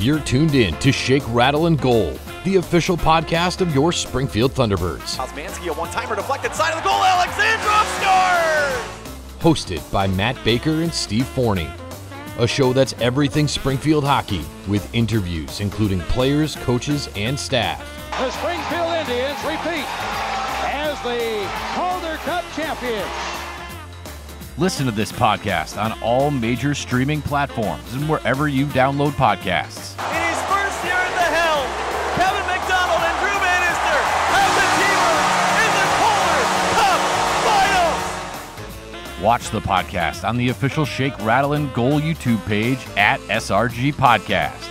You're tuned in to Shake, Rattle, and Goal, the official podcast of your Springfield Thunderbirds. Osmanski, a one-timer deflected side of the goal. Alexandrov scores! Hosted by Matt Baker and Steve Forney. A show that's everything Springfield hockey, with interviews including players, coaches, and staff. The Springfield Indians repeat as the Calder Cup champions. Listen to this podcast on all major streaming platforms and wherever you download podcasts. In his first year at the helm, Kevin McDonald and Drew Bannister have the T-Birds in the Calder Cup Finals. Watch the podcast on the official Shake, Rattle, and Goal YouTube page at SRG Podcast.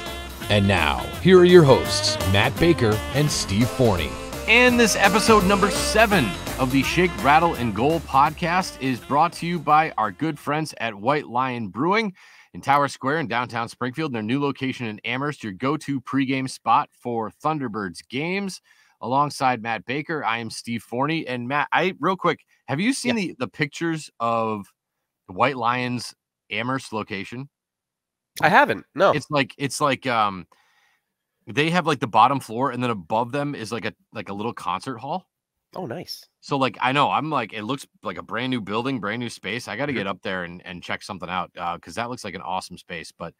And now, here are your hosts, Matt Baker and Steve Forney. And this episode number 7 of the Shake, Rattle, and Goal podcast is brought to you by our good friends at White Lion Brewing in Tower Square in downtown Springfield. Their new location in Amherst, your go-to pregame spot for Thunderbirds games. Alongside Matt Baker, I am Steve Forney. And Matt, real quick, have you seen the pictures of the White Lions Amherst location? I haven't. No. It's like they have like the bottom floor, and then above them is like a little concert hall. Oh, nice. So like, I know I'm like, it looks like a brand new building, brand new space. I got to get up there and check something out because that looks like an awesome space. But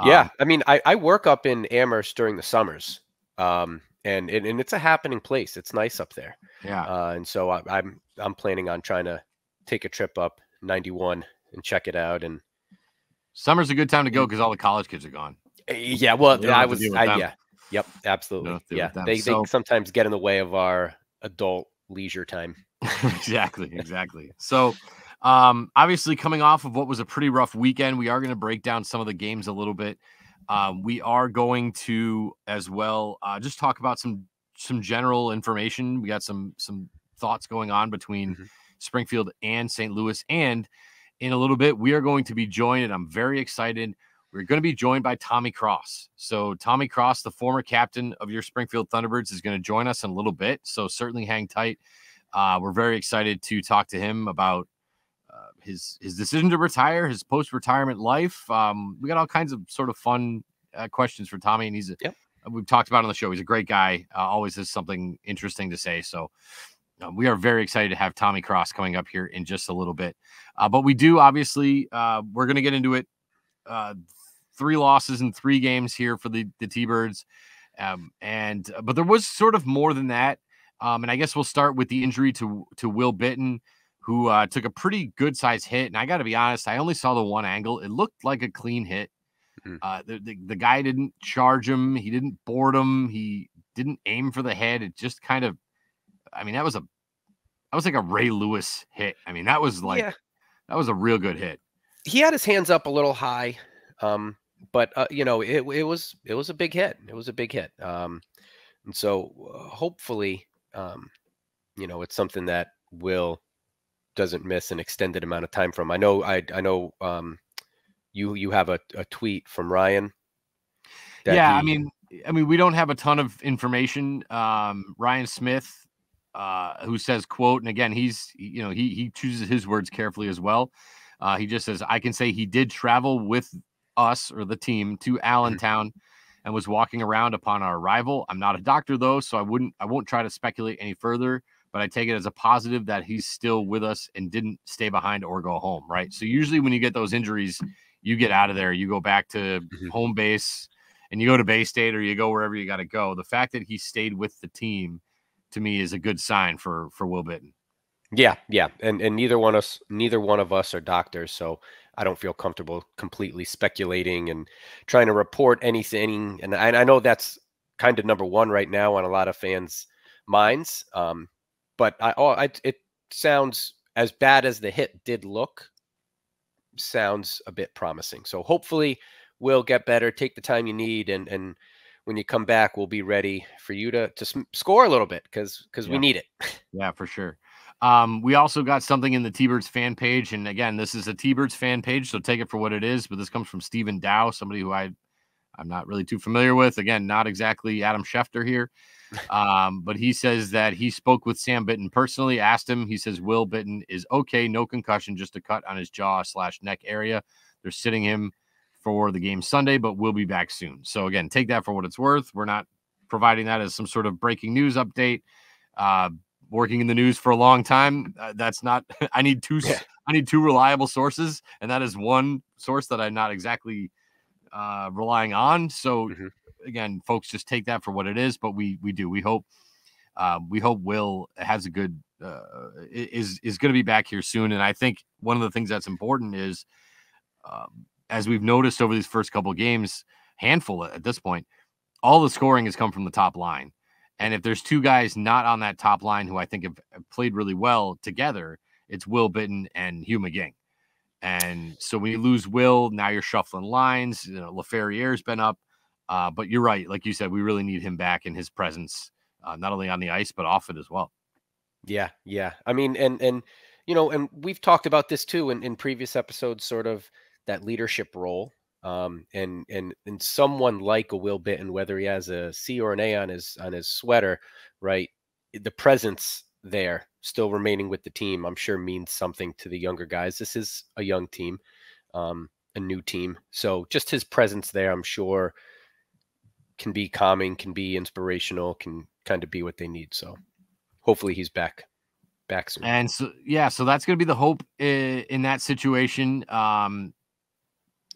yeah, I mean, I work up in Amherst during the summers, and it's a happening place. It's nice up there. Yeah. And so I'm planning on trying to take a trip up 91 and check it out. And summer's a good time to go because all the college kids are gone. Yeah, well, yeah, yep, absolutely. Yeah, they sometimes get in the way of our adult leisure time. Exactly. So, obviously, coming off of what was a pretty rough weekend, we are going to break down some of the games a little bit. We are going to as well just talk about some general information. We got some thoughts going on between Springfield and St. Louis, and in a little bit, we are going to be joined, and I'm very excited. We're going to be joined by Tommy Cross. So Tommy Cross, the former captain of your Springfield Thunderbirds, is going to join us in a little bit. So certainly hang tight. We're very excited to talk to him about his decision to retire, his post-retirement life. We got all kinds of sort of fun questions for Tommy, and we've talked about on the show. He's a great guy. Always has something interesting to say. So we are very excited to have Tommy Cross coming up here in just a little bit. But we do, obviously, we're going to get into it. 3 losses in 3 games here for the T-Birds. But there was sort of more than that. And I guess we'll start with the injury to Will Bitton, who took a pretty good size hit. And I got to be honest, I only saw the one angle. It looked like a clean hit. The guy didn't charge him. He didn't board him. He didn't aim for the head. It just kind of, I mean, that was like a Ray Lewis hit. I mean, that was a real good hit. He had his hands up a little high. But it was a big hit. It was a big hit. And so hopefully, it's something that Will doesn't miss an extended amount of time from. I know, you have a tweet from Ryan. I mean, we don't have a ton of information. Ryan Smith, who says, quote, and again, he chooses his words carefully as well. He just says, I can say he did travel with us or the team to Allentown and was walking around upon our arrival. I'm not a doctor though, so I won't try to speculate any further, but I take it as a positive that he's still with us and didn't stay behind or go home. Right. So usually when you get those injuries, you get out of there, you go back to home base and you go to Bay State or you go wherever you got to go. The fact that he stayed with the team to me is a good sign for Will Bitton. Yeah. And neither one of us are doctors, so I don't feel comfortable completely speculating and trying to report anything. And I know that's kind of number one right now on a lot of fans' minds. But it sounds, as bad as the hit did look, sounds a bit promising. So hopefully we'll get better, take the time you need. And when you come back, we'll be ready for you to score a little bit because we need it. Yeah, for sure. We also got something in the T-Birds fan page. And again, this is a T-Birds fan page, so take it for what it is. But this comes from Stephen Dow, somebody who I'm not really too familiar with. Again, not exactly Adam Schefter here. But he says that he spoke with Sam Bitton personally, asked him. He says Will Bitton is okay, no concussion, just a cut on his jaw/neck area. They're sitting him for the game Sunday, but we'll be back soon. So again, take that for what it's worth. We're not providing that as some sort of breaking news update. Working in the news for a long time, that's not. I need two reliable sources, and that is one source that I'm not exactly relying on. So again, folks, just take that for what it is. But we hope Will has a good is going to be back here soon. And I think one of the things that's important is, as we've noticed over these first couple of games, handful at this point, all the scoring has come from the top line. And if there's two guys not on that top line who I think have played really well together, it's Will Bitton and Hugh McGing. And so when you lose Will, now you're shuffling lines. You know, LaFerriere's been up, but you're right. Like you said, we really need him back in his presence, not only on the ice, but off it as well. Yeah. I mean, and and we've talked about this too in previous episodes, sort of that leadership role. And someone like a Will Bitton, whether he has a C or an A on his sweater, right? The presence there still remaining with the team, I'm sure means something to the younger guys. This is a young team, a new team. So just his presence there, I'm sure, can be calming, can be inspirational, can kind of be what they need. So hopefully he's back soon. And so, so that's going to be the hope in that situation.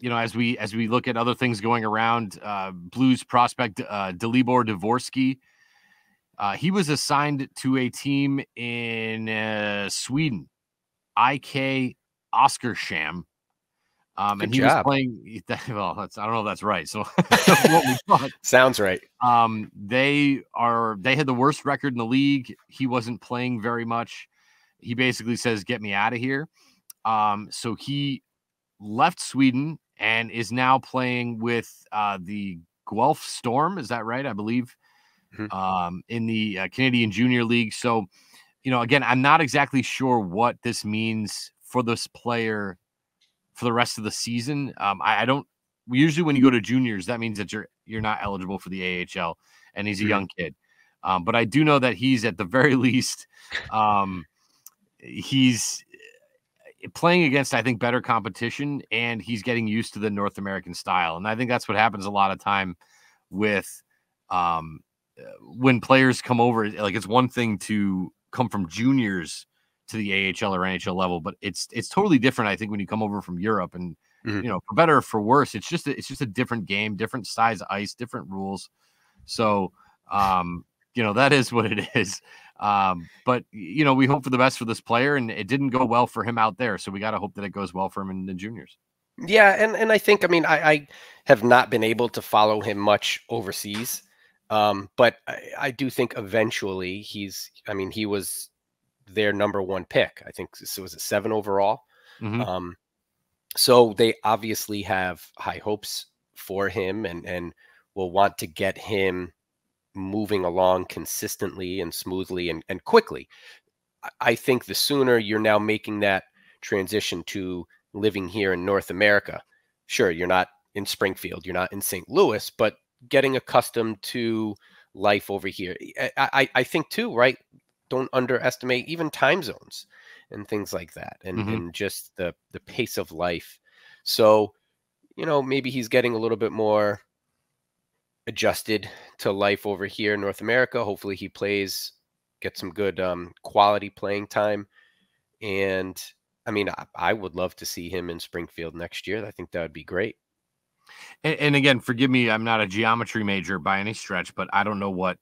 As we look at other things going around, Blues prospect Dalibor Dvorsky, he was assigned to a team in Sweden, IK Oskarshamn, and he was playing. Well, I don't know if that's right. So what we thought. Sounds right. They had the worst record in the league. He wasn't playing very much. He basically says, "Get me out of here." So he left Sweden and is now playing with the Guelph Storm. Is that right? I believe in the Canadian Junior League. So, again, I'm not exactly sure what this means for this player for the rest of the season. I don't. Usually, when you go to juniors, that means that you're not eligible for the AHL, and he's a young kid. But I do know that he's at the very least, he's playing against, I think, better competition, and he's getting used to the North American style. And I think that's what happens a lot of time with when players come over. Like, it's one thing to come from juniors to the AHL or NHL level, but it's totally different, I think, when you come over from Europe. And for better or for worse, it's just a different game, different size ice, different rules. So that is what it is. But we hope for the best for this player, and it didn't go well for him out there. So we got to hope that it goes well for him in the juniors. Yeah. And I think, I have not been able to follow him much overseas. But I do think eventually he was their number one pick. I think this was a 7 overall. So they obviously have high hopes for him and will want to get him moving along consistently and smoothly and quickly. I think the sooner you're now making that transition to living here in North America, sure, you're not in Springfield, you're not in St. Louis, but getting accustomed to life over here. I think too, right? Don't underestimate even time zones and things like that, and just the pace of life. So, maybe he's getting a little bit more adjusted to life over here in North America. Hopefully he gets some good quality playing time. And I would love to see him in Springfield next year. I think that would be great. And again, forgive me, I'm not a geometry major by any stretch, but I don't know what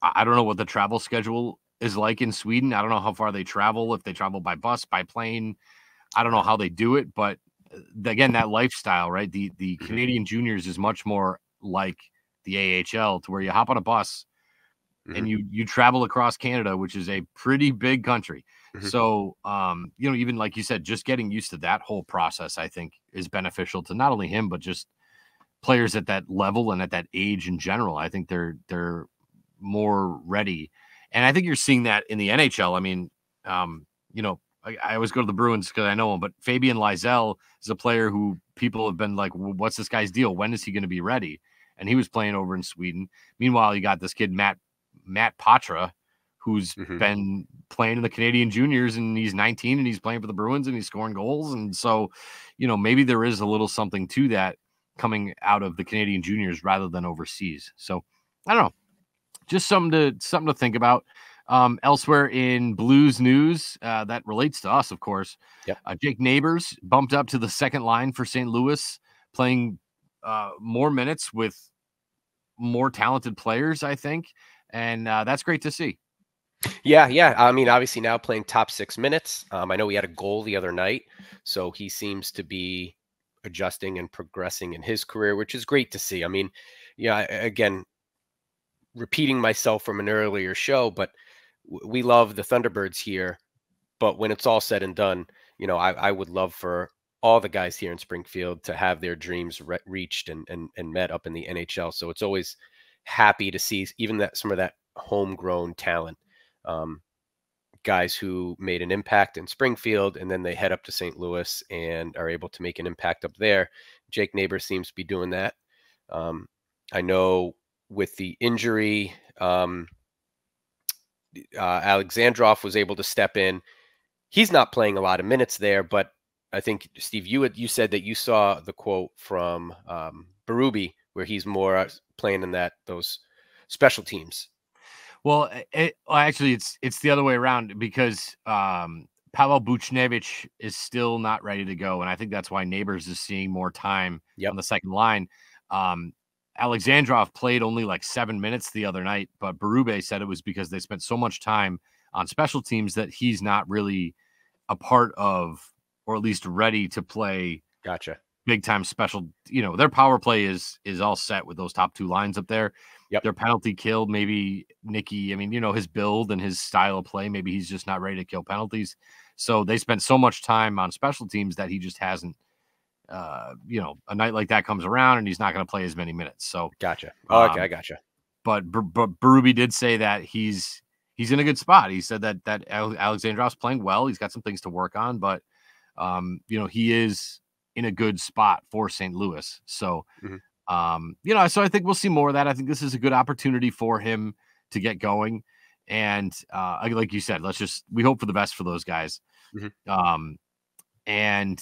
the travel schedule is like in Sweden. I don't know how far they travel, if they travel by bus, by plane. I don't know how they do it, but again, that lifestyle, right? The Canadian juniors is much more like the AHL, to where you hop on a bus and you travel across Canada, which is a pretty big country. So, even like you said, just getting used to that whole process, I think, is beneficial to not only him, but just players at that level and at that age in general. I think they're more ready. And I think you're seeing that in the NHL. I always go to the Bruins because I know him, but Fabian Lysell is a player who people have been like, well, what's this guy's deal? When is he going to be ready? And he was playing over in Sweden. Meanwhile, you got this kid, Matt Patra, who's been playing in the Canadian juniors, and he's 19 and he's playing for the Bruins and he's scoring goals. And so, maybe there is a little something to that. coming out of the Canadian juniors rather than overseas. So I don't know, just something to think about. Elsewhere in Blues news that relates to us, of course, Yep. Jake Neighbors bumped up to the second line for St. Louis, playing more minutes with more talented players, I think. And that's great to see. Yeah. I mean, obviously now playing top 6 minutes. I know he had a goal the other night, so he seems to be adjusting and progressing in his career, which is great to see. I mean, yeah, again, repeating myself from an earlier show, but we love the Thunderbirds here. But when it's all said and done, I would love for all the guys here in Springfield to have their dreams reached and met up in the NHL. So it's always happy to see even that some of that homegrown talent, guys who made an impact in Springfield and then they head up to St. Louis and are able to make an impact up there. Jake Neighbors seems to be doing that. I know with the injury, Alexandrov was able to step in. He's not playing a lot of minutes there, but I think, Steve, you said that you saw the quote from Berube where he's more playing in those special teams. Well, actually, it's the other way around because Pavel Buchnevich is still not ready to go, and I think that's why Neighbors is seeing more time on the second line. Alexandrov played only like 7 minutes the other night, but Berube said it was because they spent so much time on special teams that he's not really a part of, or at least ready to play. Gotcha. Big time special. Their power play is all set with those top 2 lines up there. Yep. Their penalty kill, maybe Nicky. I mean, his build and his style of play. Maybe he's just not ready to kill penalties. So they spent so much time on special teams that he just hasn't. A night like that comes around and he's not going to play as many minutes. So gotcha. Okay, I gotcha. But Berube did say that he's in a good spot. He said that Alexandrov's playing well. He's got some things to work on, but he is in a good spot for St. Louis. So, so I think we'll see more of that. I think this is a good opportunity for him to get going. And like you said, we hope for the best for those guys. And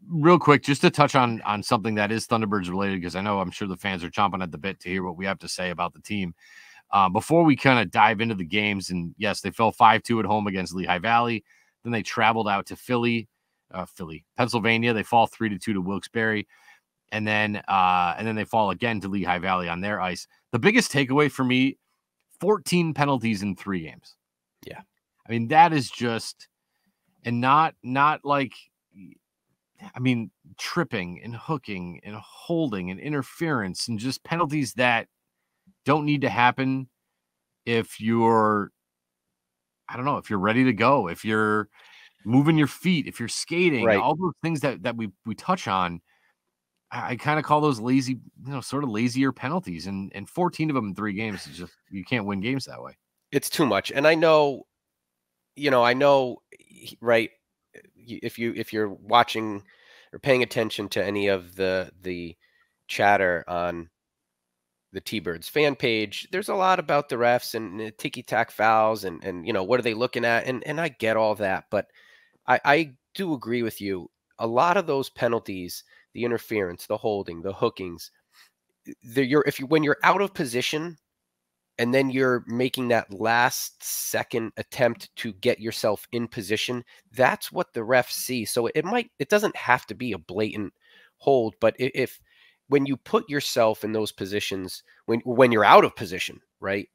real quick, just to touch on something that is Thunderbirds related, because I'm sure the fans are chomping at the bit to hear what we have to say about the team. Before we kind of dive into the games, and yes, they fell 5-2 at home against Lehigh Valley. Then they traveled out to Pennsylvania. They fall 3-2 to Wilkes-Barre. And then they fall again to Lehigh Valley on their ice. The biggest takeaway for me, 14 penalties in 3 games. Yeah. I mean, that is just, and not like, I mean, tripping and hooking and holding and interference and just penalties that don't need to happen if you're, I don't know, if you're ready to go, if you're moving your feet, if you're skating, right. All those things that we touch on. I kind of call those lazy, sort of lazier penalties, and 14 of them in 3 games is just, you can't win games that way. It's too much. And I know, right. If you're watching or paying attention to any of the chatter on the T-Birds fan page, there's a lot about the refs and ticky-tack fouls and what are they looking at? And I get all that, but I do agree with you. A lot of those penalties, the interference, the holding, the hookings, when you're out of position and then you're making that last second attempt to get yourself in position, that's what the refs see. So it doesn't have to be a blatant hold, but when you put yourself in those positions, when you're out of position, right?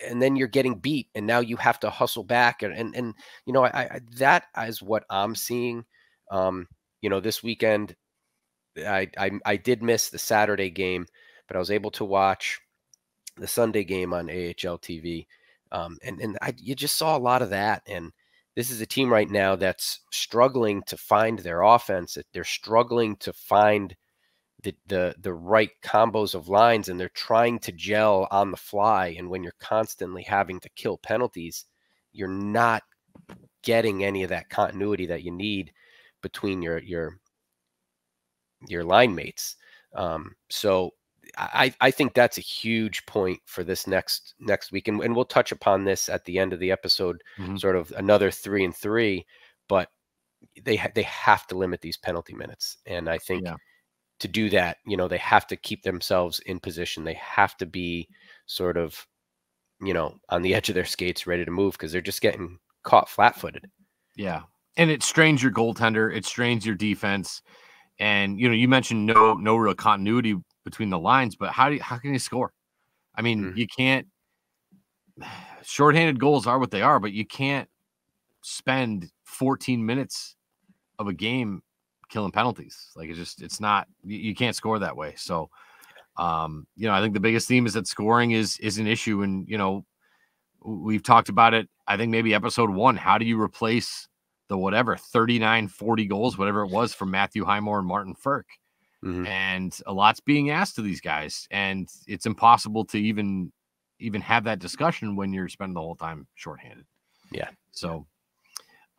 And then you're getting beat and now you have to hustle back. And that is what I'm seeing. This weekend, I did miss the Saturday game, but I was able to watch the Sunday game on AHL TV. You just saw a lot of that. And this is a team right now that's struggling to find their offense. They're struggling to find the right combos of lines, and they're trying to gel on the fly. And when you're constantly having to kill penalties, you're not getting any of that continuity that you need between your line mates. So I think that's a huge point for this next week. And we'll touch upon this at the end of the episode, sort of another 3-3, but they have to limit these penalty minutes. And I think to do that, they have to keep themselves in position. They have to be sort of, on the edge of their skates, ready to move, because they're just getting caught flat-footed. Yeah. And it strains your goaltender. It strains your defense. And, you mentioned no real continuity between the lines, but how can you score? I mean, you can't. Shorthanded goals are what they are, but you can't spend 14 minutes of a game killing penalties. Like, it's not, you can't score that way. So, I think the biggest theme is that scoring is an issue. And, we've talked about it, I think maybe episode 1, how do you replace the 39, 40 goals, whatever it was, from Matthew Highmore and Martin Ferk. And a lot's being asked of these guys, and it's impossible to even have that discussion when you're spending the whole time shorthanded. Yeah. So,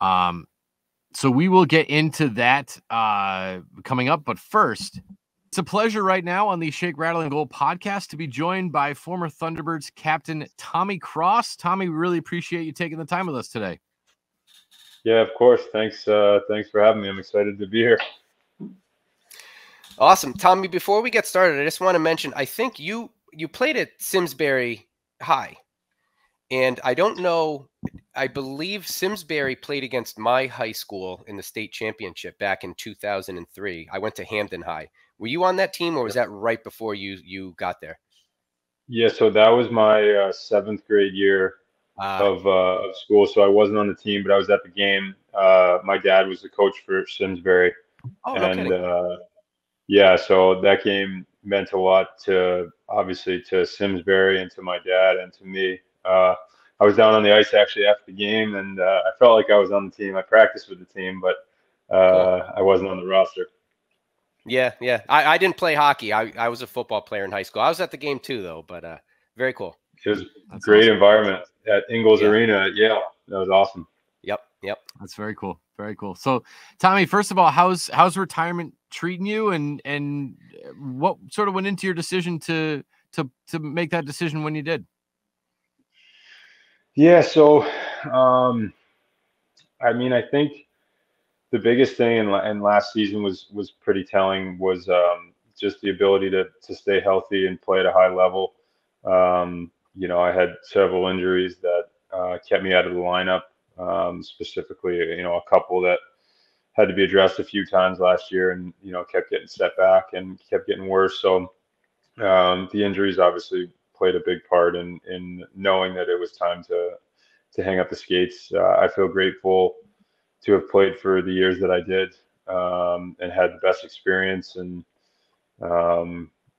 so we will get into that coming up. But first, it's a pleasure right now on the Shake, Rattle, and Goal podcast to be joined by former Thunderbirds captain Tommy Cross. Tommy, we really appreciate you taking the time with us today. Yeah, of course. Thanks for having me. I'm excited to be here. Awesome. Tommy, before we get started, I just want to mention, I think you played at Simsbury High. And I don't know, I believe Simsbury played against my high school in the state championship back in 2003. I went to Hamden High. Were you on that team, or was that right before you got there? Yeah, so that was my 7th grade year of school. So I wasn't on the team, but I was at the game. My dad was the coach for Simsbury. Oh, no kidding. Yeah, so that game meant a lot obviously to Simsbury and to my dad and to me. I was down on the ice actually after the game, and I felt like I was on the team. I practiced with the team, but cool. I wasn't on the roster. Yeah. I didn't play hockey. I was a football player in high school. I was at the game too, though, but very cool. It was a great environment at Ingalls Arena at Yale. That was awesome. Yep. That's very cool. Very cool. So, Tommy, first of all, how's retirement treating you, and what sort of went into your decision to make that decision when you did? Yeah. So, I mean, I think the biggest thing in last season was pretty telling, was just the ability to stay healthy and play at a high level. I had several injuries that kept me out of the lineup. Specifically, a couple that had to be addressed a few times last year, and kept getting set back and kept getting worse. So the injuries obviously played a big part in knowing that it was time to hang up the skates. I feel grateful to have played for the years that I did, and had the best experience, and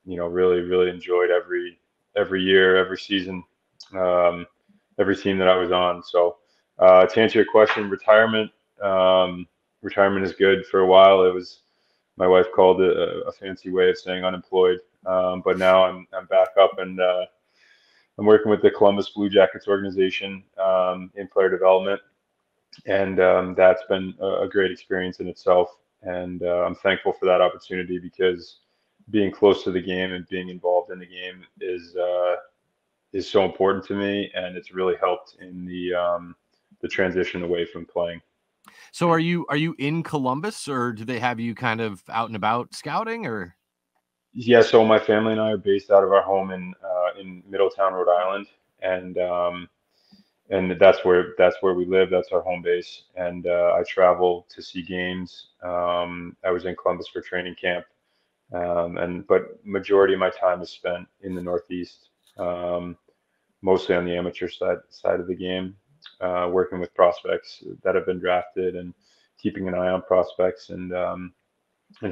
really enjoyed every year, every season, every team that I was on. So to answer your question, retirement is good. For a while, it was, my wife called it a fancy way of saying unemployed, but now I'm back up, and I'm working with the Columbus Blue Jackets organization in player development, and that's been a great experience in itself. And I'm thankful for that opportunity, because being close to the game and being involved in the game is so important to me, and it's really helped in the transition away from playing. So are you in Columbus, or do they have you kind of out and about scouting, or? Yeah, so my family and I are based out of our home in Middletown, Rhode Island, and that's where we live. That's our home base, and I travel to see games. I was in Columbus for training camp, but majority of my time is spent in the Northeast, mostly on the amateur side of the game, working with prospects that have been drafted, and keeping an eye on prospects, and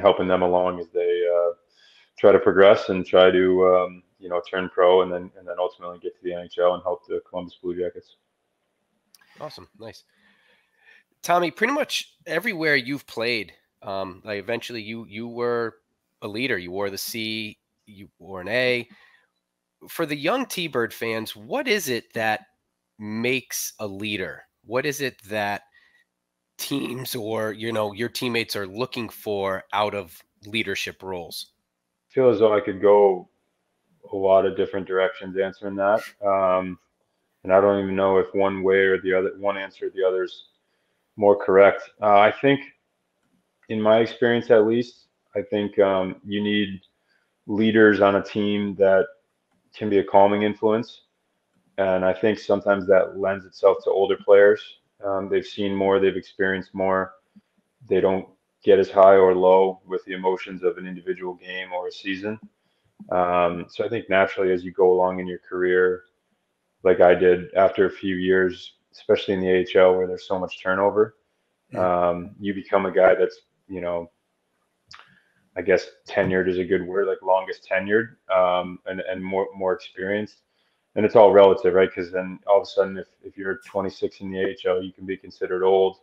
helping them along as they try to progress and try to turn pro, and then ultimately get to the NHL and help the Columbus Blue Jackets. Awesome, nice. Tommy, pretty much everywhere you've played, like eventually you were a leader. You wore the C, you wore an A. For the young T-Bird fans, what is it that makes a leader? What is it that teams or your teammates are looking for out of leadership roles? I feel as though I could go a lot of different directions answering that, and I don't even know if one way or the other, one answer or the other's more correct. I think, in my experience at least, I think you need leaders on a team that can be a calming influence. And I think sometimes that lends itself to older players. They've seen more, they've experienced more. They don't get as high or low with the emotions of an individual game or a season. So I think naturally, as you go along in your career, like I did after a few years, especially in the AHL where there's so much turnover, you become a guy that's, I guess tenured is a good word, like longest tenured, and more experienced. And it's all relative, right? Because then all of a sudden, if you're 26 in the AHL, you can be considered old,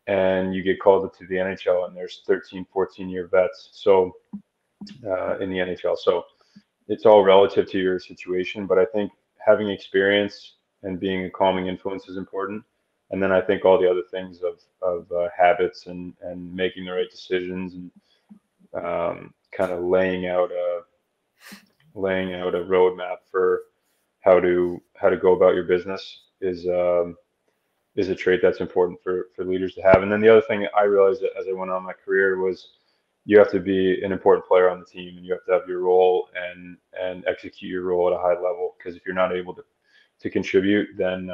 and you get called up to the NHL, and there's 13, 14-year vets. So in the NHL, so it's all relative to your situation. But I think having experience and being a calming influence is important. And then I think all the other things of habits and making the right decisions and kind of laying out a roadmap for how to go about your business is a trait that's important for leaders to have. And then the other thing I realized as I went on my career was you have to be an important player on the team, and you have to have your role and execute your role at a high level. Because if you're not able to contribute, then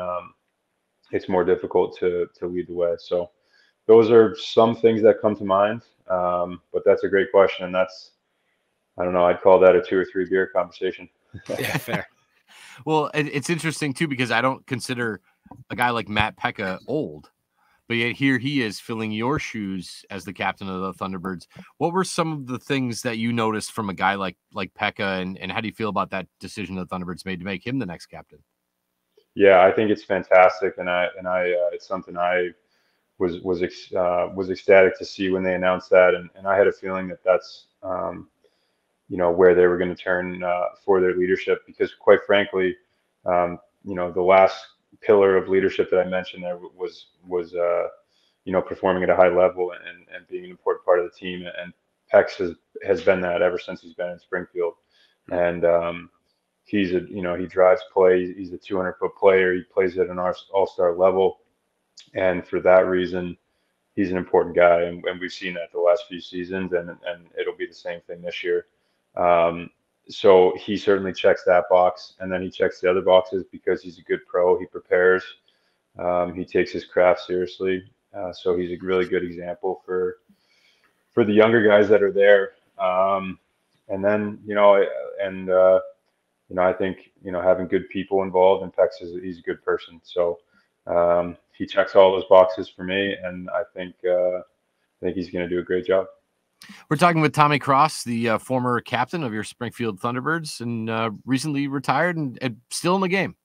it's more difficult to lead the way. So those are some things that come to mind. But that's a great question, and that's, I don't know, I'd call that a 2 or 3 beer conversation. Yeah, fair. Well, it's interesting too, because I don't consider a guy like Matt Pekka old, but yet here he is filling your shoes as the captain of the Thunderbirds. What were some of the things that you noticed from a guy like Pekka, and how do you feel about that decision the Thunderbirds made to make him the next captain? Yeah, I think it's fantastic, and I it's something I was ecstatic to see when they announced that, and I had a feeling that that's where they were going to turn for their leadership, because quite frankly, the last pillar of leadership that I mentioned there was performing at a high level and being an important part of the team, and Pex has been that ever since he's been in Springfield, and he drives play. He's a 200-foot player. He plays at an all-star level, and for that reason, he's an important guy, and we've seen that the last few seasons, and it'll be the same thing this year. So he certainly checks that box, and then he checks the other boxes because he's a good pro. He prepares. He takes his craft seriously. So he's a really good example for the younger guys that are there. And then I think having good people involved, and Pex he's a good person. So he checks all those boxes for me, and I think he's going to do a great job. We're talking with Tommy Cross, the former captain of your Springfield Thunderbirds, and recently retired and still in the game.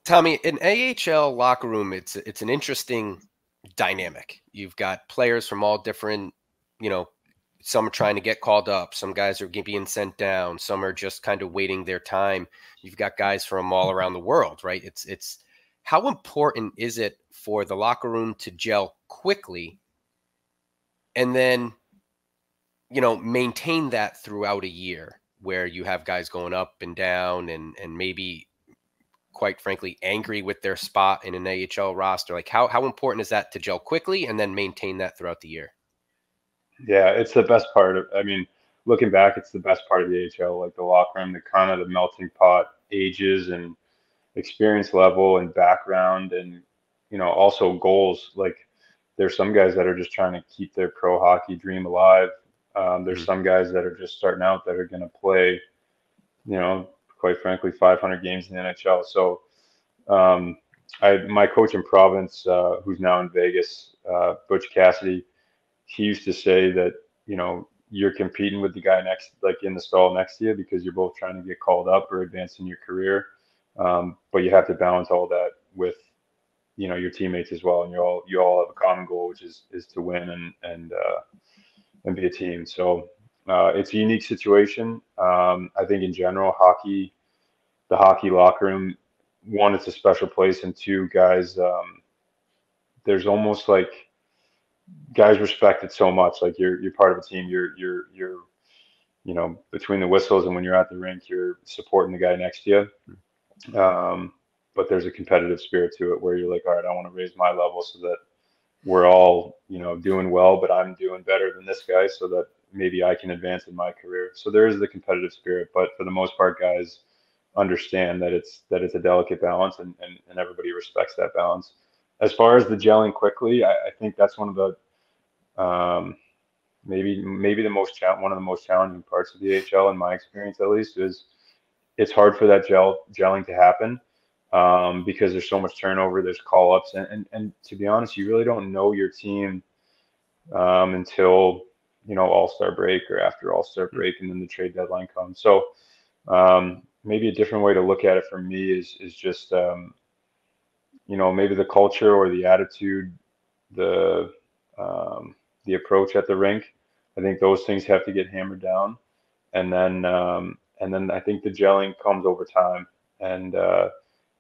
Tommy, in AHL locker room, it's an interesting dynamic. You've got players from all different, some are trying to get called up, some guys are being sent down, some are just kind of waiting their time. You've got guys from all around the world, right? It's how important is it for the locker room to gel quickly and then, maintain that throughout a year where you have guys going up and down and maybe, quite frankly, angry with their spot in an AHL roster? Like how important is that to gel quickly and then maintain that throughout the year? Yeah, it's the best part looking back, it's the best part of the AHL, like the locker room, the kind of the melting pot ages and experience level and background, and also goals. Like there's some guys that are just trying to keep their pro hockey dream alive. There's some guys that are just starting out that are going to play, quite frankly, 500 games in the NHL. So my coach in Providence, who's now in Vegas, Butch Cassidy, he used to say that, you're competing with the guy in the stall next to you, because you're both trying to get called up or advance in your career. But you have to balance all that with, your teammates as well. And you all have a common goal, which is to win and be a team. So it's a unique situation. I think in general, the hockey locker room, one, it's a special place, and two, guys, there's almost like guys respect it so much. Like you're part of a team. You're between the whistles and when you're at the rink, you're supporting the guy next to you. but there's a competitive spirit to it where you're like, all right, I want to raise my level so that we're all, doing well, but I'm doing better than this guy so that maybe I can advance in my career. So there is the competitive spirit, but for the most part, guys understand that it's a delicate balance, and everybody respects that balance. As far as the gelling quickly, I think that's one of the maybe one of the most challenging parts of the AHL in my experience, at least, is it's hard for that gelling to happen, because there's so much turnover, there's call ups, and to be honest, you really don't know your team until All-Star break or after All-Star break, and then the trade deadline comes. So maybe a different way to look at it for me is just maybe the culture or the attitude, the approach at the rink. I think those things have to get hammered down, and then I think the gelling comes over time. And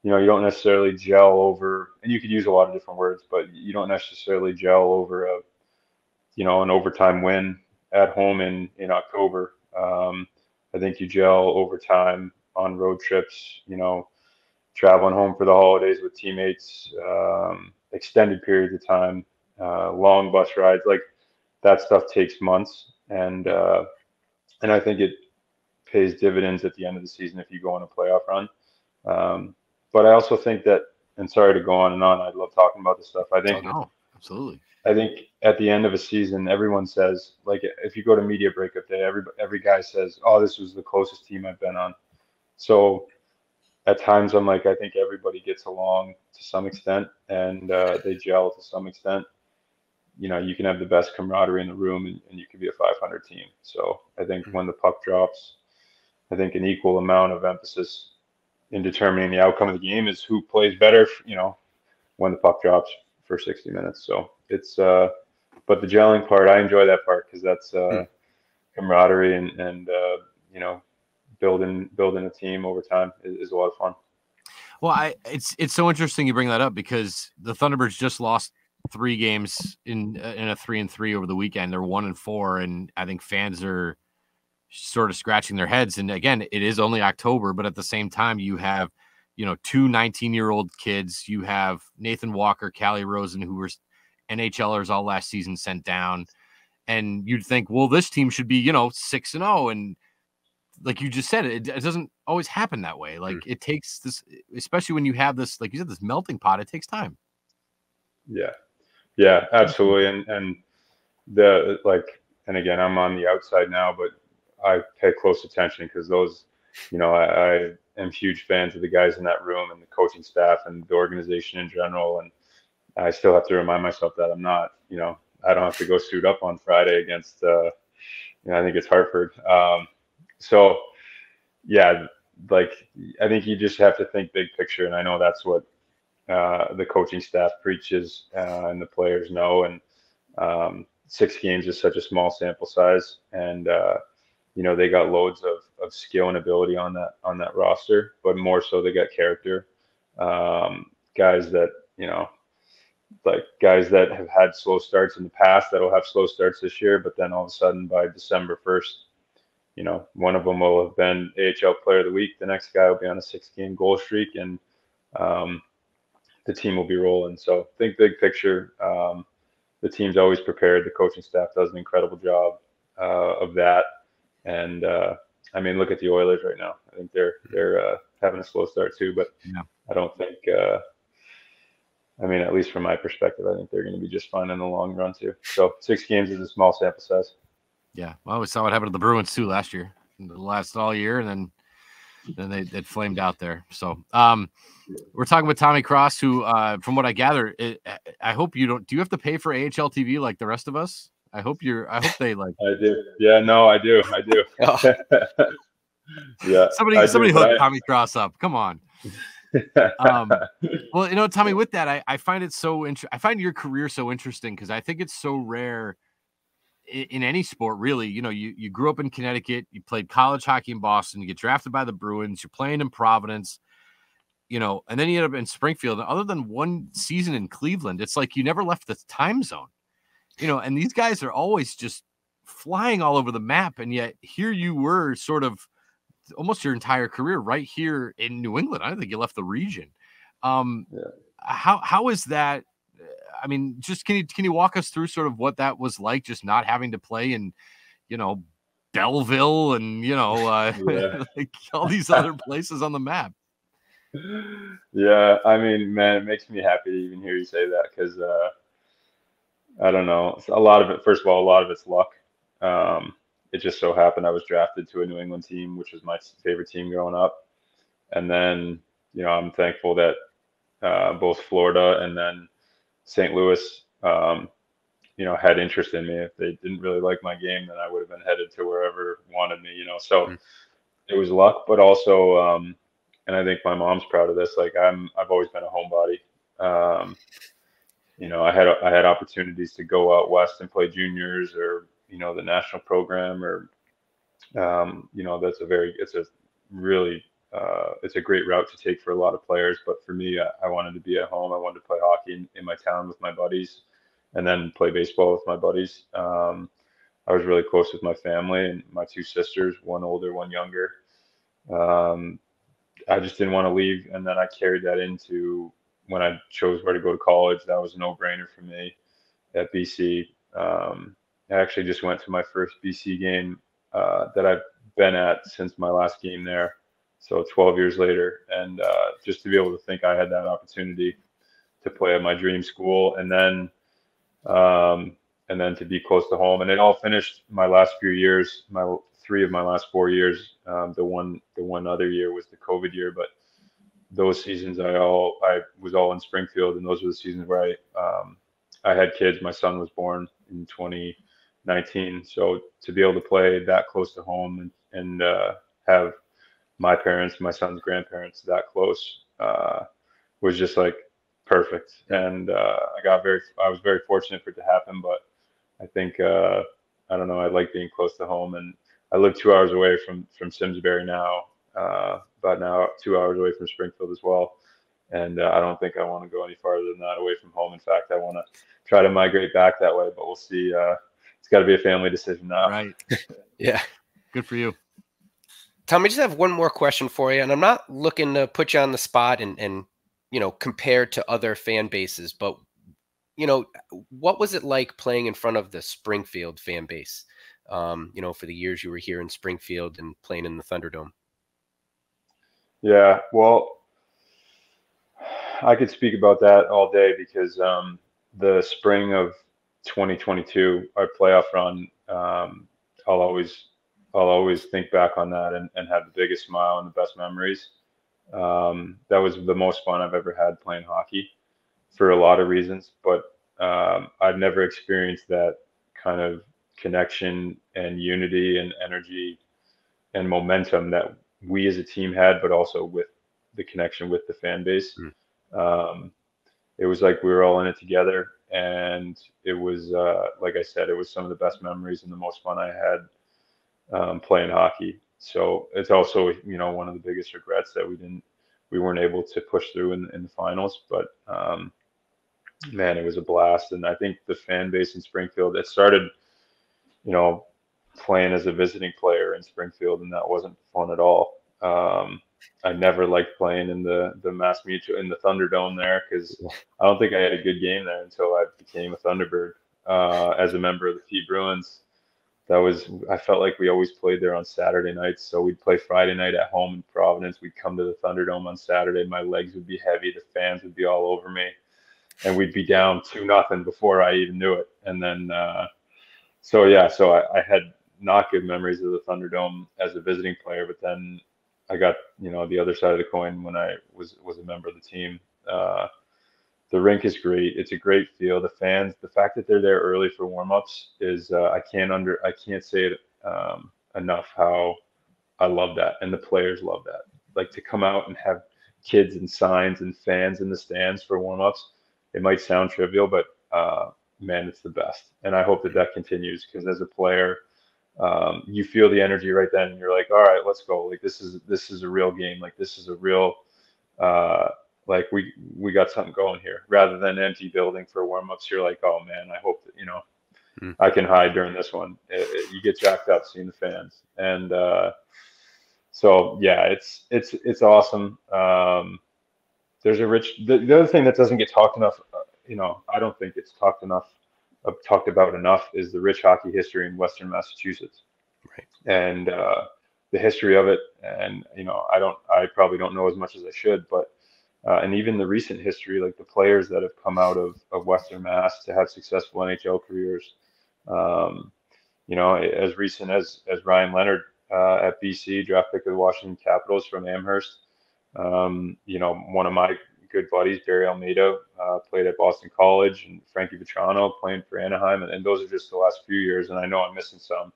you don't necessarily gel over, and you could use a lot of different words, but you don't necessarily gel over an overtime win at home in October. I think you gel over time on road trips, traveling home for the holidays with teammates, extended periods of time, long bus rides, like that stuff takes months. And I think it pays dividends at the end of the season if you go on a playoff run. But I also think that, and sorry to go on and on, I love talking about this stuff. Absolutely. I think at the end of a season, everyone says, like, if you go to media breakup day, every guy says, "Oh, this was the closest team I've been on." So at times, I'm like, I think everybody gets along to some extent, and they gel to some extent. You can have the best camaraderie in the room, and you can be a 500 team. So I think when the puck drops, I think an equal amount of emphasis in determining the outcome of the game is who plays better, when the puck drops for 60 minutes. So it's, but the gelling part, I enjoy that part because that's camaraderie and building a team over time is a lot of fun. Well, it's so interesting you bring that up because the Thunderbirds just lost 3 games in a 3-3 over the weekend. They're 1-4, and I think fans are sort of scratching their heads. And again, it is only October, but at the same time, you have, 2 19-year-old kids. You have Nathan Walker, Callie Rosen, who were NHLers all last season, sent down. And you'd think, well, this team should be, 6-0. And like you just said, it doesn't always happen that way. Like it takes this, especially when you have this, like you said, this melting pot, it takes time. Yeah, absolutely. And and again, I'm on the outside now, but I pay close attention because those, I am huge fans of the guys in that room and the coaching staff and the organization in general. And I still have to remind myself that I'm not, I don't have to go suit up on Friday against, I think it's Hartford. So yeah, like I think you just have to think big picture. And I know that's what the coaching staff preaches and the players know. And 6 games is such a small sample size. And, they got loads of skill and ability on that roster, but more so they got character. Guys that, like guys that have had slow starts in the past that'll have slow starts this year, but then all of a sudden by December 1st, one of them will have been AHL Player of the Week. The next guy will be on a 6-game goal streak, and the team will be rolling. So think big picture. The team's always prepared. The coaching staff does an incredible job of that. And look at the Oilers right now. I think they're having a slow start too, but I don't think. At least from my perspective, I think they're going to be just fine in the long run too. So 6 games is a small sample size. Yeah, well, we saw what happened to the Bruins too last year. It lasted all year, and then they flamed out there. So we're talking with Tommy Cross, who, from what I gather, I hope you don't. Do you have to pay for AHL TV like the rest of us? I hope they like. I do. Yeah, no, I do. Yeah. Somebody hook Tommy Cross up. Come on. Well, Tommy, with that, I find it so I find your career so interesting because I think it's so rare in any sport, really. You grew up in Connecticut, you played college hockey in Boston, you get drafted by the Bruins, you're playing in Providence, and then you end up in Springfield. Other than one season in Cleveland, it's like you never left the time zone, and these guys are always just flying all over the map. And yet here you were sort of almost your entire career right here in New England. I don't think you left the region. Yeah. How is that? I mean, just can you walk us through sort of what that was like, just not having to play in, Belleville and Yeah. like all these other places on the map? Yeah, I mean, man, it makes me happy to even hear you say that because I don't know. A lot of it, first of all, a lot of it's luck. It just so happened I was drafted to a New England team, which was my favorite team growing up. And then, I'm thankful that both Florida and then St. Louis, had interest in me. If they didn't really like my game, then I would have been headed to wherever wanted me. So Mm. it was luck, but also, and I think my mom's proud of this. Like I've always been a homebody. Um, I had opportunities to go out west and play juniors or the national program or it's a really it's a great route to take for a lot of players. But for me, I wanted to be at home. I wanted to play hockey in my town with my buddies, and then play baseball with my buddies. I was really close with my family and my two sisters, one older, one younger. Um, I just didn't want to leave, and then I carried that into when I chose where to go to college. That was a no-brainer for me at BC. I actually just went to my first BC game that I've been at since my last game there, so 12 years later, and just to be able to think I had that opportunity to play at my dream school, and then to be close to home, and it all finished my last few years, my three of my last 4 years. The one other year was the COVID year, but those seasons I was all in Springfield, and those were the seasons where I had kids. My son was born in 2019, so to be able to play that close to home and have my parents, my son's grandparents that close was just like perfect. And I was very fortunate for it to happen. But I think I don't know. I like being close to home, and I live 2 hours away from Simsbury now. About now 2 hours away from Springfield as well. And I don't think I want to go any farther than that away from home. In fact, I want to try to migrate back that way, but we'll see. It's got to be a family decision now. Right. Yeah. Good for you. Tom, I just have one more question for you, and I'm not looking to put you on the spot and compare to other fan bases, but what was it like playing in front of the Springfield fan base? For the years you were here in Springfield and playing in the Thunderdome. Yeah, well, I could speak about that all day because the spring of 2022, our playoff run, I'll always think back on that and have the biggest smile and the best memories. That was the most fun I've ever had playing hockey for a lot of reasons, but I've never experienced that kind of connection and unity and energy and momentum that we as a team had, but also with the connection with the fan base. Um, it was like we were all in it together, and it was like I said, it was some of the best memories and the most fun I had playing hockey. So it's also one of the biggest regrets that we weren't able to push through in the finals. But man, it was a blast, and I think the fan base in Springfield, it started you know playing as a visiting player in Springfield, and that wasn't fun at all. I never liked playing in the Mass Mutual in the Thunderdome there because I don't think I had a good game there until I became a Thunderbird as a member of the Pea Bruins. I felt like we always played there on Saturday nights. So we'd play Friday night at home in Providence. We'd come to the Thunderdome on Saturday. My legs would be heavy. The fans would be all over me, and we'd be down 2-0 before I even knew it. And then so I had not good memories of the Thunderdome as a visiting player, but then I got the other side of the coin when I was a member of the team. The rink is great. It's a great feel. The fans, the fact that they're there early for warm-ups is I can't say it enough how I love that, and the players love that. Like to come out and have kids and signs and fans in the stands for warm-ups. It might sound trivial, but man, it's the best. And I hope that continues because as a player, you feel the energy right then, and you're like, all right, let's go. Like this is a real game. Like this is a real like we got something going here. Rather than empty building for warm-ups, you're like, oh man, I hope that I can hide during this one. You get jacked up seeing the fans, and so yeah, it's awesome. there's a rich. The other thing that doesn't get talked enough, I don't think it's talked about enough, is the rich hockey history in Western Massachusetts. Right. And the history of it. And I probably don't know as much as I should, but and even the recent history, like the players that have come out of Western Mass to have successful NHL careers. As recent as Ryan Leonard at BC, draft pick of the Washington Capitals from Amherst. One of my good buddies, Barry Almeida, played at Boston College, and Frankie Vetrano playing for Anaheim. And those are just the last few years, and I know I'm missing some.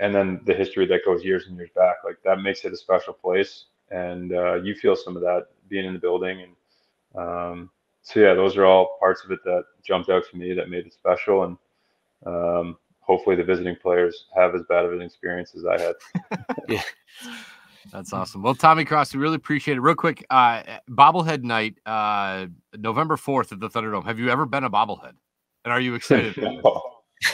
And then the history that goes years and years back, like that makes it a special place. And you feel some of that being in the building. And so, yeah, those are all parts of it that jumped out to me that made it special. And hopefully the visiting players have as bad of an experience as I had. Yeah. That's awesome. Well, Tommy Cross, we really appreciate it. Real quick, bobblehead night, November 4th at the Thunderdome. Have you ever been a bobblehead? And are you excited?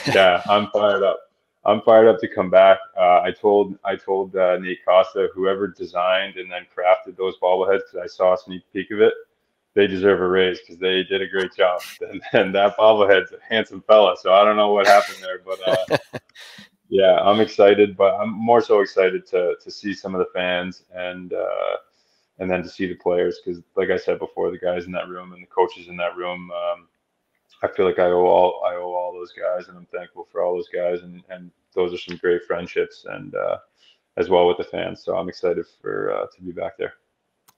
Yeah, I'm fired up. I'm fired up to come back. I told Nate Costa, whoever designed and then crafted those bobbleheads, because I saw a sneak peek of it, they deserve a raise because they did a great job. And that bobblehead's a handsome fella, so I don't know what happened there, but yeah, I'm excited. But I'm more so excited to see some of the fans and then to see the players, because, like I said before, the guys in that room and the coaches in that room. I feel like I owe all those guys, and I'm thankful for all those guys, and those are some great friendships, and as well with the fans. So I'm excited to be back there.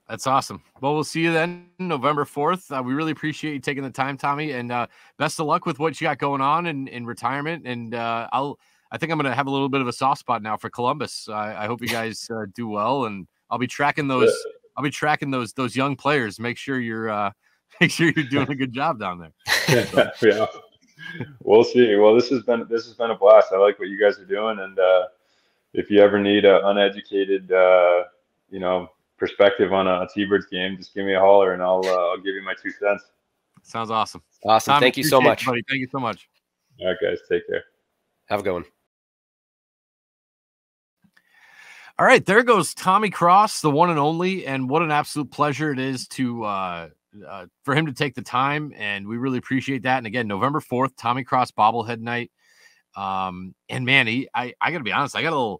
That's awesome. Well, we'll see you then November 4th. We really appreciate you taking the time, Tommy, and best of luck with what you got going on in retirement. And I think I'm going to have a little bit of a soft spot now for Columbus. I hope you guys do well, and I'll be tracking those. I'll be tracking those young players. Make sure you're doing a good job down there. Yeah, we'll see. Well, this has been a blast. I like what you guys are doing, and if you ever need an uneducated, perspective on a T-Birds game, just give me a holler, and I'll give you my 2 cents. Sounds awesome. Awesome. Tom, Thank you so much, buddy. Thank you so much. All right, guys, take care. Have a good one. All right, there goes Tommy Cross, the one and only, and what an absolute pleasure it is for him to take the time, and we really appreciate that. And again, November 4th, Tommy Cross bobblehead night. And man, I gotta be honest, I got a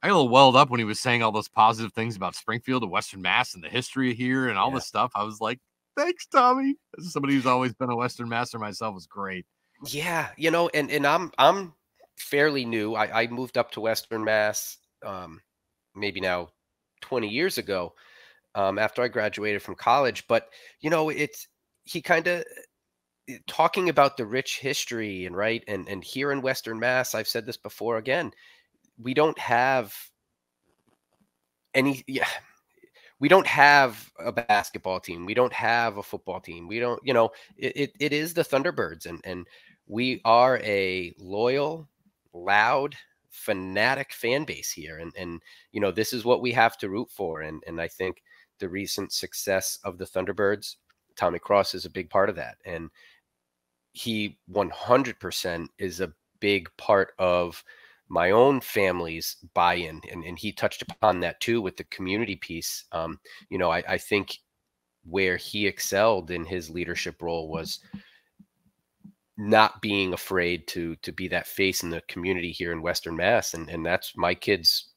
little welled up when he was saying all those positive things about Springfield and Western Mass and the history here and all this stuff. I was like, thanks, Tommy. As somebody who's always been a Western Masser myself, was great. Yeah, and I'm fairly new. I moved up to Western Mass maybe now 20 years ago. After I graduated from college, but he kind of talking about the rich history and here in Western Mass, I've said this before again, we don't have we don't have a basketball team. We don't have a football team. We don't, it is the Thunderbirds, and we are a loyal, loud, fanatic fan base here. And this is what we have to root for. And I think the recent success of the Thunderbirds, Tommy Cross is a big part of that. And he 100% is a big part of my own family's buy-in. And he touched upon that too with the community piece. I think where he excelled in his leadership role was not being afraid to be that face in the community here in Western Mass. And that's my kids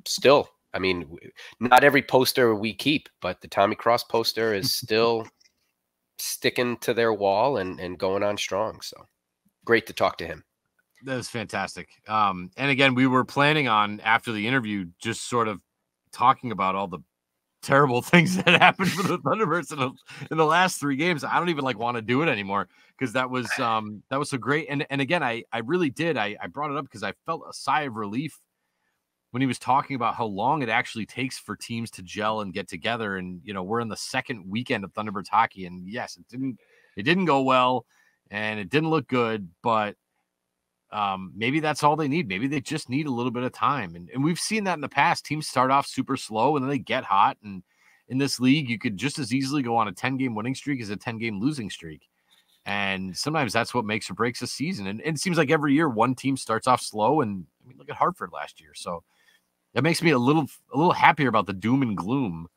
still. I mean, not every poster we keep, but the Tommy Cross poster is still sticking to their wall and going on strong. So great to talk to him. That was fantastic. And again, we were planning on, after the interview, just sort of talking about all the terrible things that happened for the Thunderbirds in the last 3 games. I don't even want to do it anymore because that was so great. And again, I really did. I brought it up because I felt a sigh of relief when he was talking about how long it actually takes for teams to gel and get together. And, we're in the second weekend of Thunderbirds hockey, and yes, it didn't go well and it didn't look good, but maybe that's all they need. Maybe they just need a little bit of time. And we've seen that in the past. Teams start off super slow and then they get hot. And in this league, you could just as easily go on a 10-game winning streak as a 10-game losing streak. And sometimes that's what makes or breaks a season. And it seems like every year one team starts off slow. And I mean, look at Hartford last year. So that makes me a little happier about the doom and gloom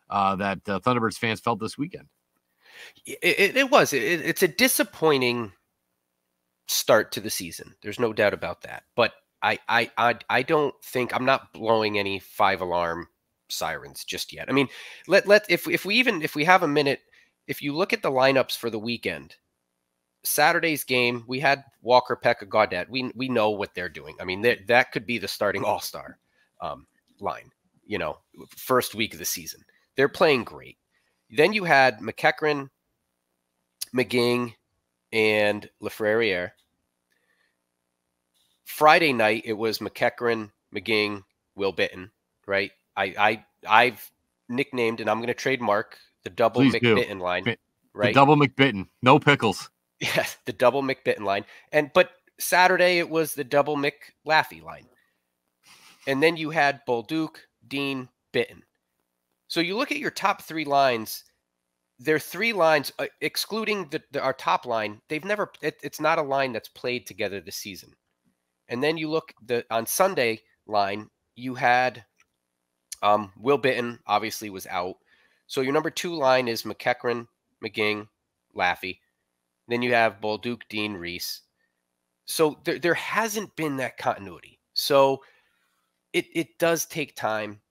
that Thunderbirds fans felt this weekend. It was. It's a disappointing start to the season. There's no doubt about that. But I don't think I'm not blowing any 5-alarm sirens just yet. I mean, if we have a minute, if you look at the lineups for the weekend, Saturday's game, we had Walker, Pekka, Gaudette. We know what they're doing. I mean, that could be the starting all-star line, first week of the season. They're playing great. Then you had McEachran, McGing, and Lafreniere. Friday night, it was McEachran, McGing, Will Bitton, right? I've nicknamed, and I'm going to trademark the double McBitton line, right? The double McBitton, no pickles. Yeah, the double McBitton line. But Saturday, it was the double McLaffey line. And then you had Bolduc, Dean, Bitton. So you look at your top 3 lines. They're 3 lines, excluding our top line. They've never. It's not a line that's played together this season. And then you look on Sunday line. You had Will Bitton obviously was out. So your number 2 line is McEachran, McGing, Laffey. Then you have Bolduc, Dean, Reese. So there hasn't been that continuity. So it does take time.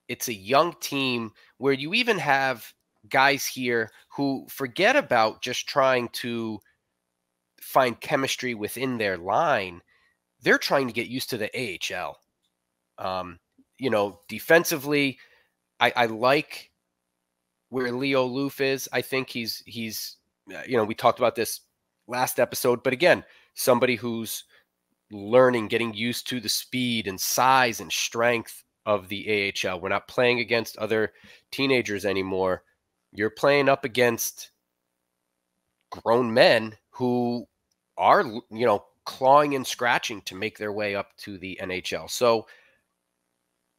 It's a young team where you even have guys here who forget about just trying to find chemistry within their line. They're trying to get used to the AHL. Defensively, I like where Leo Loof is. I think he's we talked about this last episode, but again, somebody who's learning, getting used to the speed and size and strength of the AHL. We're not playing against other teenagers anymore. You're playing up against grown men who are, clawing and scratching to make their way up to the NHL. So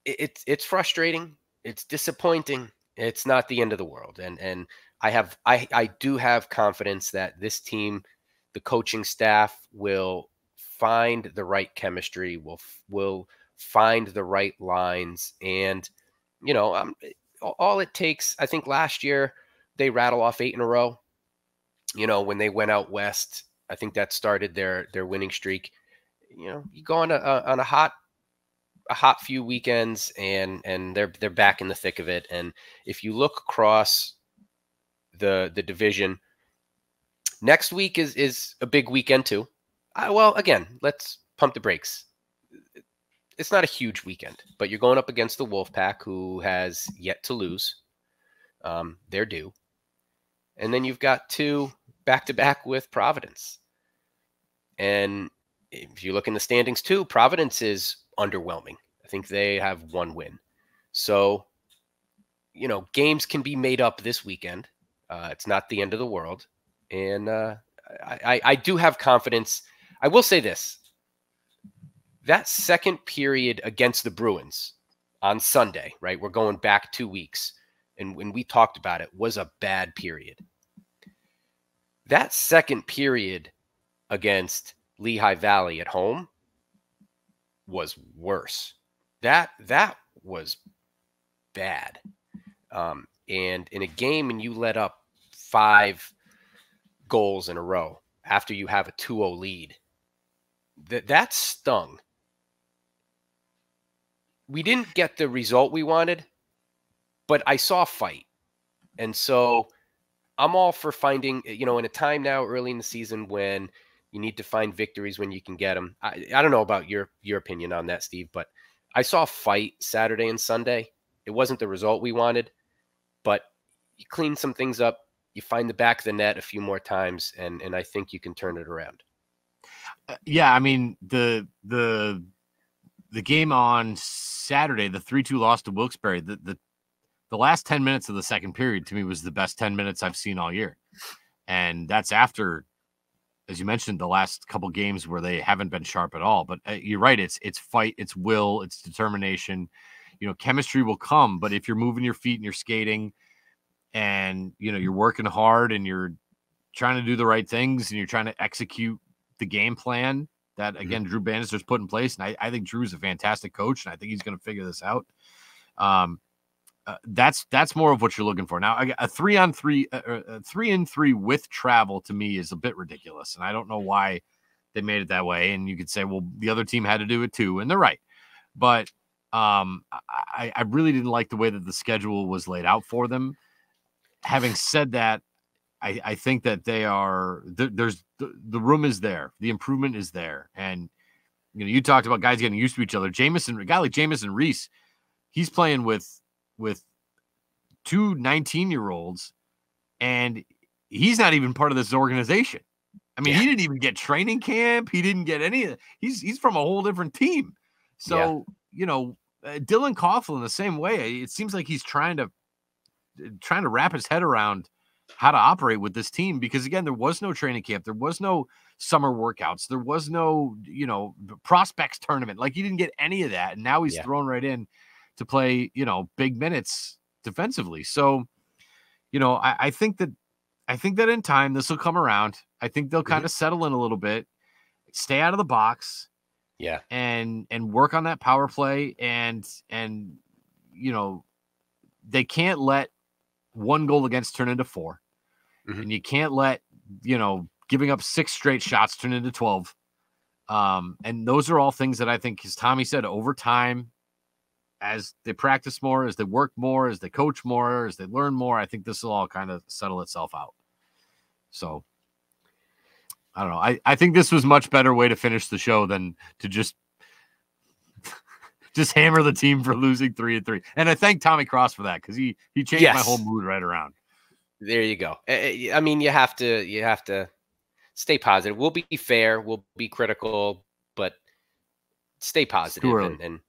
it's frustrating. It's disappointing. It's not the end of the world. And I do have confidence that this team, the coaching staff, will find the right chemistry, will find the right lines. And, all it takes, I think last year they rattle off 8 in a row. When they went out west, I think that started their winning streak. You go on a hot few weekends and they're back in the thick of it. And if you look across the division, next week is a big weekend too. Again, let's pump the brakes. It's not a huge weekend, but you're going up against the Wolfpack, who has yet to lose. They're due. And then you've got 2 back-to-back with Providence. And if you look in the standings too, Providence is underwhelming. I think they have 1 win. So, games can be made up this weekend. It's not the end of the world. And I do have confidence. I will say this. That second period against the Bruins on Sunday, right? We're going back 2 weeks. And when we talked about it, was a bad period. That second period against Lehigh Valley at home was worse. That was bad. And in a game and you let up 5 goals in a row after you have a 2-0 lead, that stung. We didn't get the result we wanted, but I saw a fight. And so I'm all for finding, in a time now early in the season when you need to find victories when you can get them. I don't know about your opinion on that, Steve, but I saw a fight Saturday and Sunday. It wasn't the result we wanted, but you clean some things up. You find the back of the net a few more times, and I think you can turn it around. Yeah, I mean, the game on Saturday, the 3-2 loss to Wilkes-Barre, the last 10 minutes of the second period to me was the best 10 minutes I've seen all year. And that's after, as you mentioned, the last couple games where they haven't been sharp at all. But you're right. It's fight, it's will, it's determination. Chemistry will come. But if you're moving your feet and you're skating and, you're working hard and you're trying to do the right things and you're trying to execute the game plan that, again, Drew Bannister's put in place. And I think Drew's a fantastic coach, and I think he's going to figure this out. that's more of what you're looking for. Now, a 3-on-3, 3-and-3 with travel to me is a bit ridiculous, and I don't know why they made it that way. And you could say, well, the other team had to do it too, and they're right. But I really didn't like the way that the schedule was laid out for them. Having said that, I think that they are there's the room is there, the improvement is there, and you talked about guys getting used to each other. A guy like Jamison Reese, he's playing with 2 19-year-olds, and he's not even part of this organization. I mean, he didn't even get training camp. He didn't get any of it. He's from a whole different team. So, Dylan Coughlin the same way. It seems like he's trying to wrap his head around how to operate with this team, because again, there was no training camp. There was no summer workouts. There was no, prospects tournament. Like, he didn't get any of that. And now he's thrown right in to play, big minutes defensively. So, I think that in time this will come around. I think they'll kind of settle in a little bit, stay out of the box, and work on that power play, and they can't let 1 goal against turn into 4, and you can't let giving up 6 straight shots turn into 12. And those are all things that I think, as Tommy said, over time, as they practice more, as they work more, as they coach more, as they learn more, I think this will all kind of settle itself out. So I don't know. I think this was much better way to finish the show than to just hammer the team for losing 3-3. And I thank Tommy Cross for that, because he changed my whole mood right around. There you go. I mean, you have to stay positive. We'll be fair. We'll be critical, but stay positive. And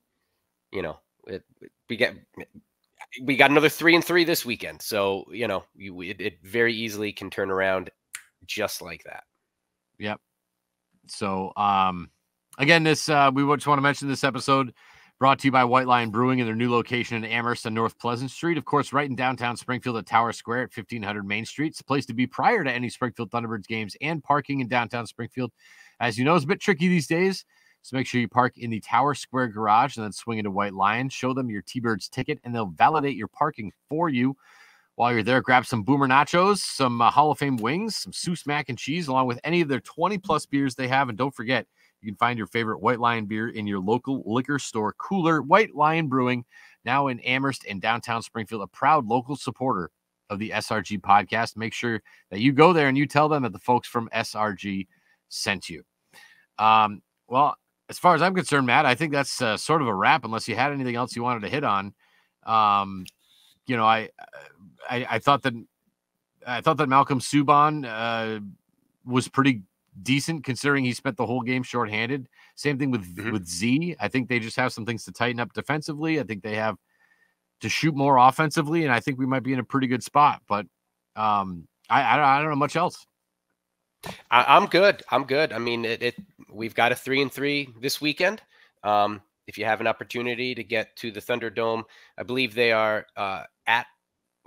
we got another 3-3 this weekend. So, it very easily can turn around just like that. Yep. So, again, this, we just want to mention this episode brought to you by White Lion Brewing and their new location in Amherst on North Pleasant Street. Of course, right in downtown Springfield at Tower Square at 1500 Main Street. It's a place to be prior to any Springfield Thunderbirds games, and parking in downtown Springfield, as you know, is a bit tricky these days. So make sure you park in the Tower Square garage and then swing into White Lion. Show them your T-Birds ticket, and they'll validate your parking for you. While you're there, grab some Boomer Nachos, some Hall of Fame wings, some Seuss mac and cheese, along with any of their 20-plus beers they have. And don't forget, you can find your favorite White Lion beer in your local liquor store cooler. White Lion Brewing, now in Amherst and downtown Springfield, a proud local supporter of the SRG podcast. Make sure that you go there and you tell them that the folks from SRG sent you. Well, as far as I'm concerned, Matt, I think that's sort of a wrap, unless you had anything else you wanted to hit on. I thought that Malcolm Subban was pretty decent, considering he spent the whole game shorthanded. Same thing with Z. I think they just have some things to tighten up defensively. I think they have to shoot more offensively, and I think we might be in a pretty good spot. But I don't know much else. I'm good. I mean, we've got a 3-3 this weekend. If you have an opportunity to get to the Thunderdome, I believe they are at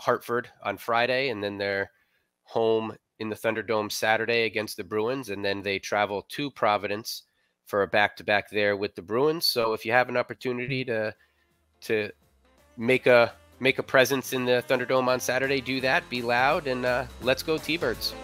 Hartford on Friday, and then they're home in the Thunderdome Saturday against the Bruins, and then they travel to Providence for a back-to-back there with the Bruins. So if you have an opportunity to make a presence in the Thunderdome on Saturday, do that. Be loud, and let's go T-Birds.